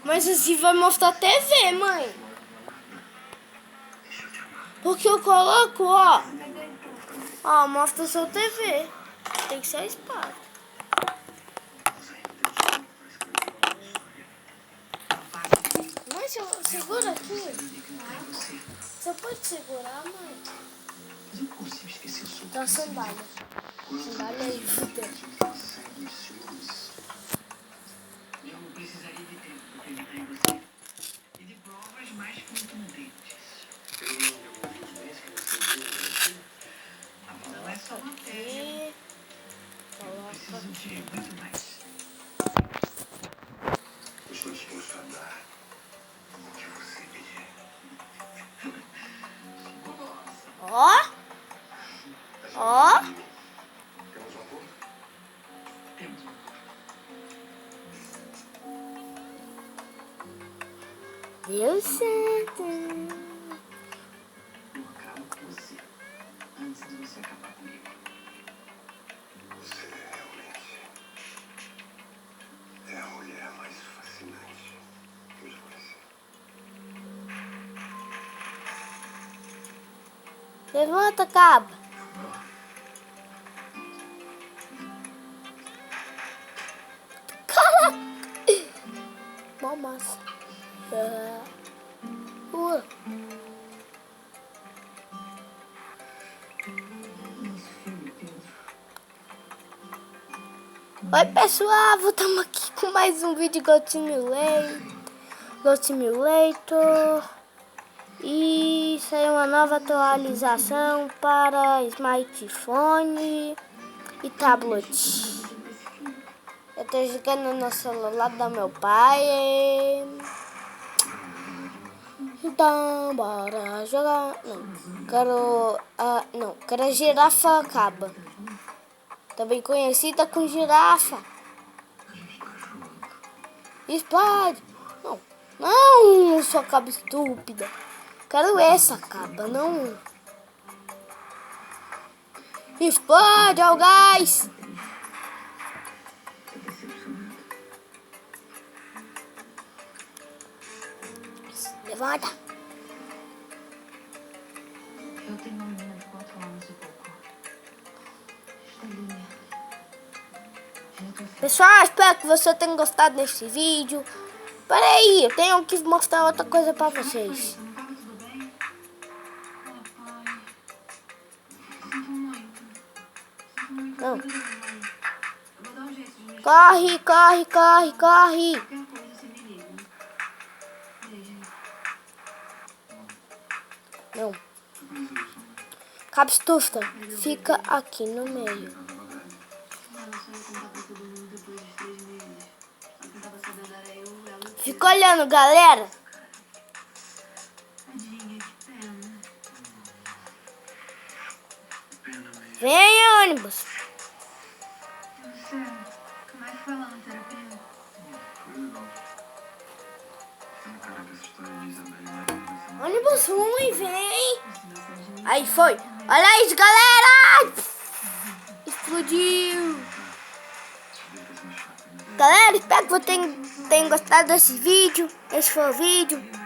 Mas assim vai mostrar a TV, mãe. Porque eu coloco, ó. Ó, mostra sua TV. Tem que ser a espada. Mãe, segura aqui. Você pode segurar, mãe? Dá sandália. Sandália aí, fudeu. Eu precisaria de tempo para acreditar em você. E de provas mais contundentes. Não é só uma tese. Eu preciso de muito mais. Eu estou disposto a dar o que você pedir. Ó. Ó. Temos um acordo? Temos um acordo. Deu certo. Eu acabo com você antes de você acabar comigo. Você realmente é a mulher mais fascinante que eu já conheci. Levanta, cabo. Caraca. Mó massa. Oi pessoal, voltamos aqui com mais um vídeo de Goat Simulator. E saiu uma nova atualização para smartphone e tablet. Eu tô jogando no celular do meu pai. Então bora jogar. Quero a girafa acaba. Também conhecida com girafa. Explode. Não, sua caba estúpida. Quero essa caba, não. Explode ao gás. Levanta. Eu tenho uma menina de 4 anos e pouco. Estalinha. Pessoal, espero que você tenha gostado desse vídeo. Peraí, eu tenho que mostrar outra coisa pra vocês. Não tava tudo bem? Pai. Sinto muito. Sinto muito. Não. Mãe. Eu vou dar um jeito de me Corre. Qualquer coisa você me liga. Beijo. Não. Capstufa, fica aqui no meio. Ela só ia contar pra todo mundo depois de 3 meses. Só quem tava sabendo era eu, ela e Fica olhando, galera. Tadinha, que pena. Pena, mas Vem, ônibus. Você, como é que foi lá na terapia? foi legal. Cara, que essa história de Isabela vai ser uma... Ônibus ruim, vem. Aí foi. Olha isso, galera. Explodiu. Galera, espero que vocês tenham gostado desse vídeo. Esse foi o vídeo.